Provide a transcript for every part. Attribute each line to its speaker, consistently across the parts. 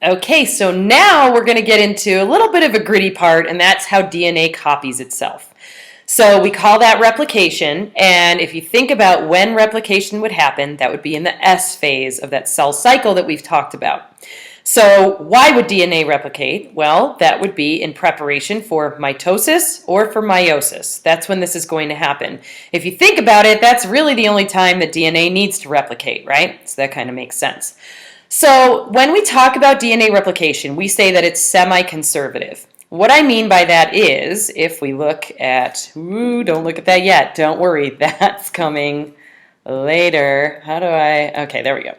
Speaker 1: Okay, so now we're going to get into a little bit of a gritty part, and that's how DNA copies itself. So we call that replication, and if you think about when replication would happen, that would be in the S phase of that cell cycle that we've talked about. So why would DNA replicate? Well, that would be in preparation for mitosis or for meiosis. That's when this is going to happen. If you think about it, that's really the only time that DNA needs to replicate, right? So that kind of makes sense. So when we talk about DNA replication, we say that it's semi-conservative. What I mean by that is, if we look at, don't look at that yet, don't worry, that's coming later. Okay, there we go.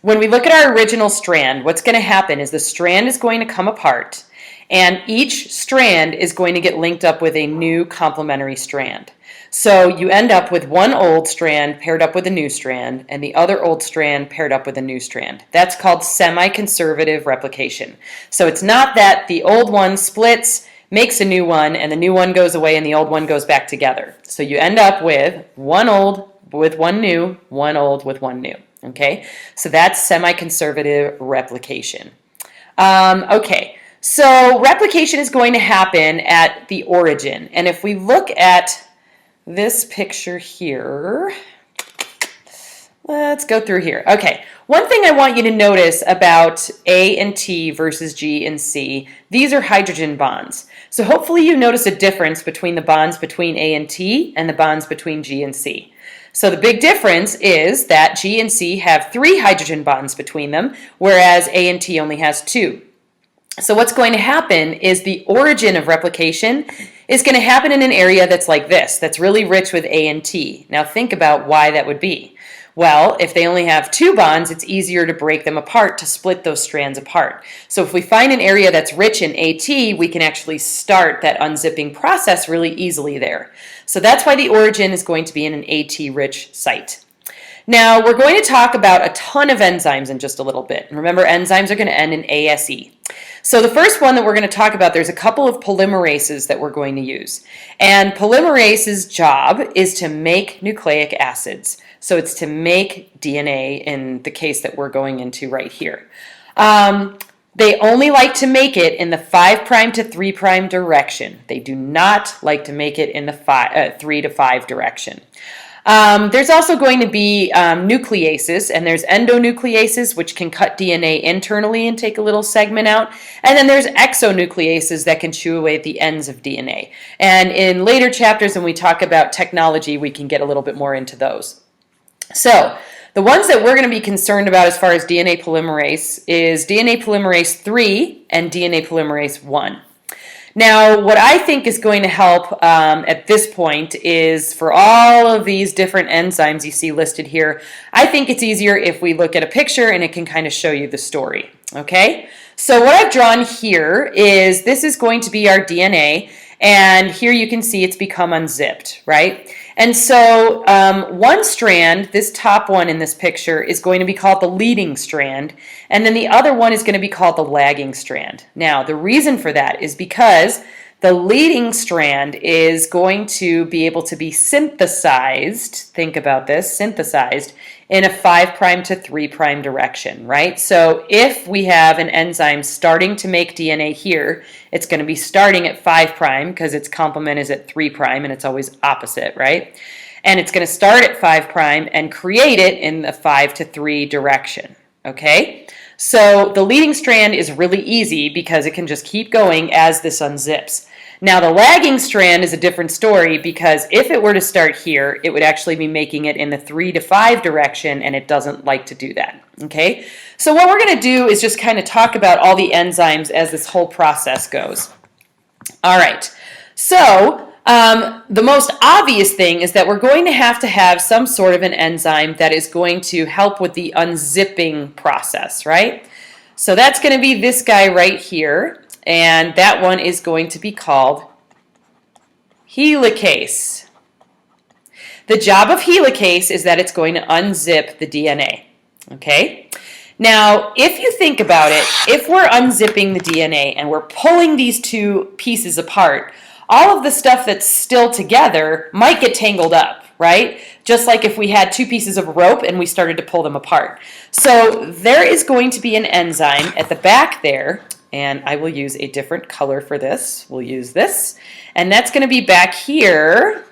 Speaker 1: When we look at our original strand, what's going to happen is the strand is going to come apart, and each strand is going to get linked up with a new complementary strand. So you end up with one old strand paired up with a new strand, and the other old strand paired up with a new strand. That's called semi-conservative replication. So it's not that the old one splits, makes a new one, and the new one goes away and the old one goes back together. So you end up with one old with one new, one old with one new. Okay, so that's semi-conservative replication. Okay, so replication is going to happen at the origin. And if we look at this picture here, let's go through here. Okay, one thing I want you to notice about A and T versus G and C, these are hydrogen bonds. So hopefully you notice a difference between the bonds between A and T and the bonds between G and C. So the big difference is that G and C have 3 hydrogen bonds between them, whereas A and T only has 2. So what's going to happen is the origin of replication is going to happen in an area that's like this, that's really rich with A and T. Now think about why that would be. Well, if they only have 2 bonds, it's easier to break them apart, to split those strands apart. So if we find an area that's rich in AT, we can actually start that unzipping process really easily there. So that's why the origin is going to be in an AT-rich site. Now, we're going to talk about a ton of enzymes in just a little bit. And remember, enzymes are going to end in ASE. So the first one that we're going to talk about, there's a couple of polymerases that we're going to use. And polymerase's job is to make nucleic acids. So it's to make DNA in the case that we're going into right here. They only like to make it in the 5' to 3' direction. They do not like to make it in the 3 to 5 direction. There's also going to be nucleases, and there's endonucleases, which can cut DNA internally and take a little segment out. And then there's exonucleases that can chew away at the ends of DNA. And in later chapters, when we talk about technology, we can get a little bit more into those. So the ones that we're going to be concerned about as far as DNA polymerase is DNA polymerase 3 and DNA polymerase 1. Now, what I think is going to help at this point is for all of these different enzymes you see listed here, I think it's easier if we look at a picture and it can kind of show you the story, okay? So what I've drawn here is this is going to be our DNA, and here you can see it's become unzipped, right? And so one strand, this top one in this picture, is going to be called the leading strand, and then the other one is going to be called the lagging strand. Now, the reason for that is because the leading strand is going to be able to be synthesized, think about this, synthesized, in a 5' to 3' direction, right? So if we have an enzyme starting to make DNA here, it's going to be starting at 5' because its complement is at 3' and it's always opposite, right? And it's going to start at 5' and create it in the 5 to 3 direction, okay? So the leading strand is really easy because it can just keep going as this unzips. Now the lagging strand is a different story because if it were to start here, it would actually be making it in the 3 to 5 direction, and it doesn't like to do that, okay? So what we're going to do is just kind of talk about all the enzymes as this whole process goes. All right, so the most obvious thing is that we're going to have some sort of an enzyme that is going to help with the unzipping process, right? So that's going to be this guy right here. And that one is going to be called helicase. The job of helicase is that it's going to unzip the DNA, okay? Now, if you think about it, if we're unzipping the DNA and we're pulling these two pieces apart, all of the stuff that's still together might get tangled up, right? Just like if we had two pieces of rope and we started to pull them apart. So there is going to be an enzyme at the back there, and I will use a different color for this. We'll use this, and that's going to be back here,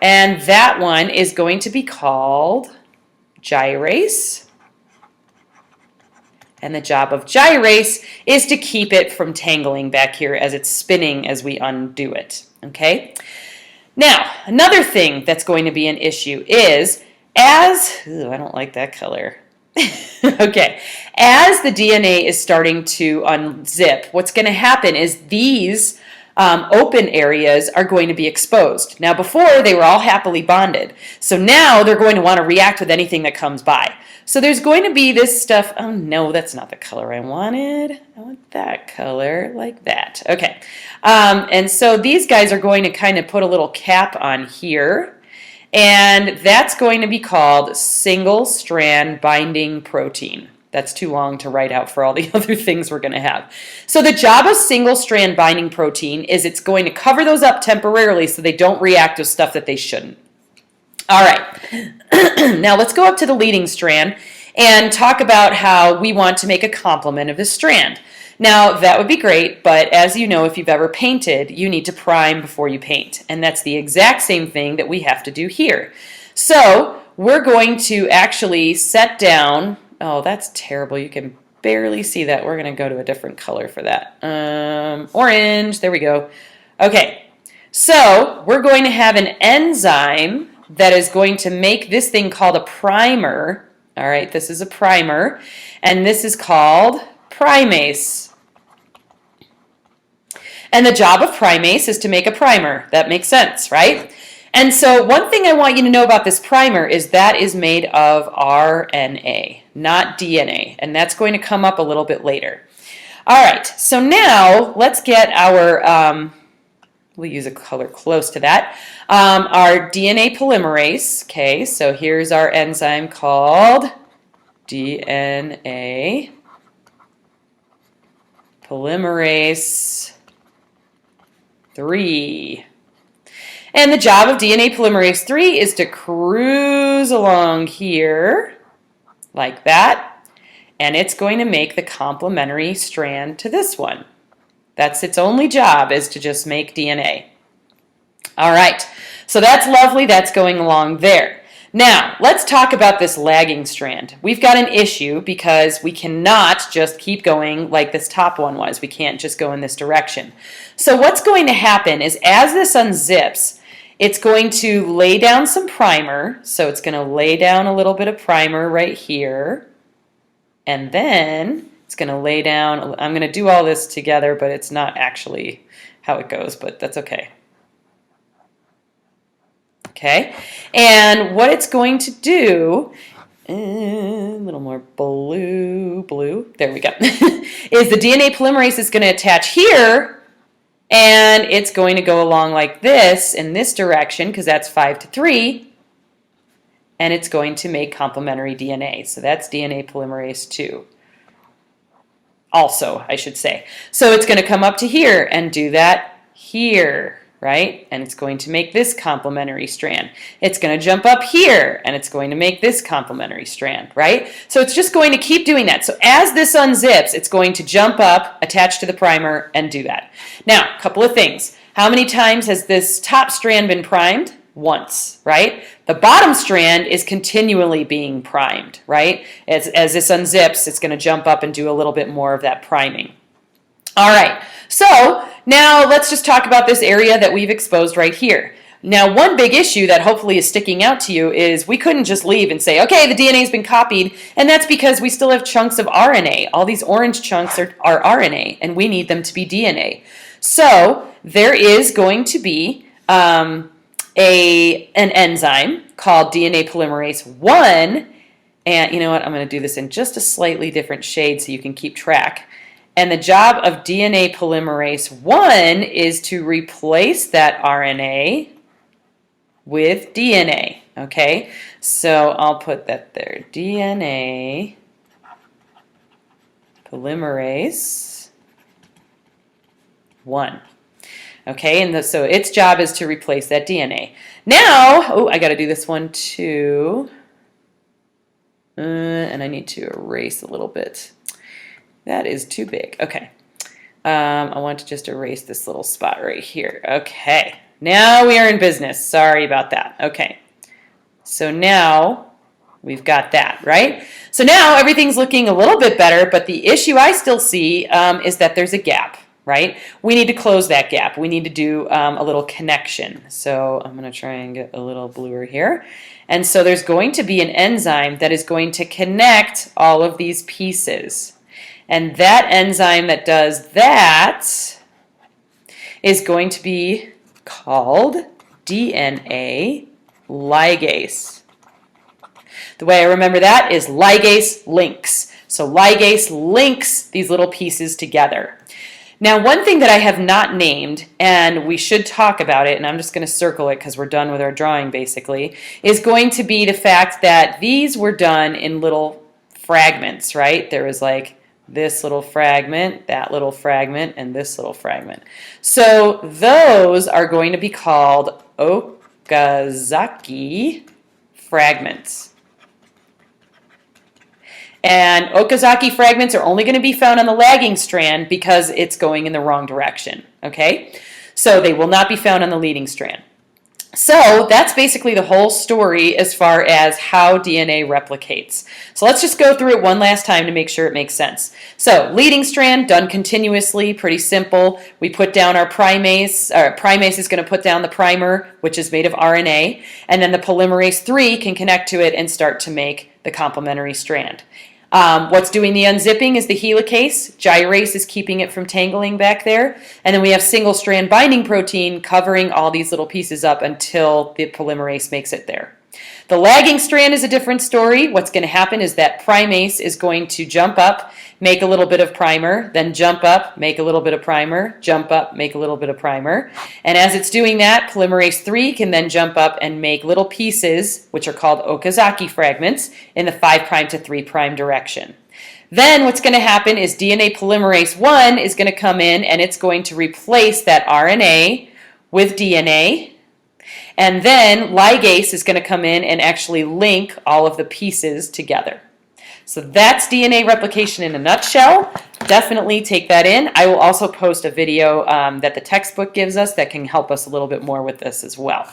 Speaker 1: and that one is going to be called gyrase. And the job of gyrase is to keep it from tangling back here as it's spinning as we undo it, okay? Now, another thing that's going to be an issue is I don't like that color. Okay, as the DNA is starting to unzip, what's going to happen is these open areas are going to be exposed. Now, before, they were all happily bonded. So now they're going to want to react with anything that comes by. So there's going to be this stuff. Oh, no, that's not the color I wanted. I want that color, like that. Okay. And so these guys are going to kind of put a little cap on here. And that's going to be called single-strand binding protein. That's too long to write out for all the other things we're going to have. So the job of single-strand binding protein is it's going to cover those up temporarily so they don't react with stuff that they shouldn't. All right. Now let's go up to the leading strand and talk about how we want to make a complement of this strand. Now, that would be great, but as you know, if you've ever painted, you need to prime before you paint. And that's the exact same thing that we have to do here. So we're going to actually set down, oh, that's terrible. You can barely see that. We're going to go to a different color for that. Orange, there we go. Okay, so we're going to have an enzyme that is going to make this thing called a primer. All right, this is a primer, and this is called primase. And the job of primase is to make a primer. That makes sense, right? And so one thing I want you to know about this primer is that is made of RNA, not DNA, and that's going to come up a little bit later. All right, so now let's get our, we'll use a color close to that, our DNA polymerase. Okay, so here's our enzyme called DNA polymerase 3. And the job of DNA polymerase 3 is to cruise along here like that, and it's going to make the complementary strand to this one. That's its only job, is to just make DNA. All right, so that's lovely. That's going along there. Now, let's talk about this lagging strand. We've got an issue because we cannot just keep going like this top one was. We can't just go in this direction. So what's going to happen is as this unzips, it's going to lay down some primer. So it's going to lay down a little bit of primer right here. And then it's going to lay down, I'm going to do all this together, but it's not actually how it goes, but that's okay. Okay, and what it's going to do, a little more blue, there we go, is the DNA polymerase is going to attach here, and it's going to go along like this in this direction, because that's 5 to 3, and it's going to make complementary DNA. So that's DNA polymerase 2. Also, I should say. So it's going to come up to here and do that here. Right? And it's going to make this complementary strand. It's going to jump up here, and it's going to make this complementary strand, right? So it's just going to keep doing that. So as this unzips, it's going to jump up, attach to the primer, and do that. Now, a couple of things. How many times has this top strand been primed? Once, right? The bottom strand is continually being primed, right? As this unzips, it's going to jump up and do a little bit more of that priming. All right, so now let's just talk about this area that we've exposed right here. Now, one big issue that hopefully is sticking out to you is we couldn't just leave and say, okay, the DNA has been copied, and that's because we still have chunks of RNA. All these orange chunks are RNA, and we need them to be DNA. So there is going to be an enzyme called DNA polymerase 1, and you know what, I'm going to do this in just a slightly different shade so you can keep track. And the job of DNA polymerase 1 is to replace that RNA with DNA, okay? So I'll put that there, DNA polymerase 1. Okay, and so its job is to replace that DNA. Now, oh, I got to do this one too. And I need to erase a little bit. That is too big. Okay. I want to just erase this little spot right here. Okay. Now we are in business. Sorry about that. Okay. So now we've got that, right? So now everything's looking a little bit better, but the issue I still see is that there's a gap, right? We need to close that gap. We need to do a little connection. So I'm going to try and get a little bluer here. And so there's going to be an enzyme that is going to connect all of these pieces. And that enzyme that does that is going to be called DNA ligase. The way I remember that is ligase links. So ligase links these little pieces together. Now, one thing that I have not named, and we should talk about it, and I'm just going to circle it because we're done with our drawing basically, is going to be the fact that these were done in little fragments, right? There was like this little fragment, that little fragment, and this little fragment. So those are going to be called Okazaki fragments. And Okazaki fragments are only going to be found on the lagging strand because it's going in the wrong direction, okay? So they will not be found on the leading strand. So that's basically the whole story as far as how DNA replicates. So let's just go through it one last time to make sure it makes sense. So leading strand done continuously, pretty simple. We put down our primase. Primase is going to put down the primer, which is made of RNA, and then the polymerase 3 can connect to it and start to make the complementary strand. What's doing the unzipping is the helicase. Gyrase is keeping it from tangling back there. And then we have single-strand binding protein covering all these little pieces up until the polymerase makes it there. The lagging strand is a different story. What's going to happen is that primase is going to jump up, make a little bit of primer, then jump up, make a little bit of primer, jump up, make a little bit of primer. And as it's doing that, polymerase 3 can then jump up and make little pieces, which are called Okazaki fragments, in the 5' to 3' direction. Then what's going to happen is DNA polymerase 1 is going to come in and it's going to replace that RNA with DNA. And then ligase is going to come in and actually link all of the pieces together. So that's DNA replication in a nutshell. Definitely take that in. I will also post a video that the textbook gives us that can help us a little bit more with this as well.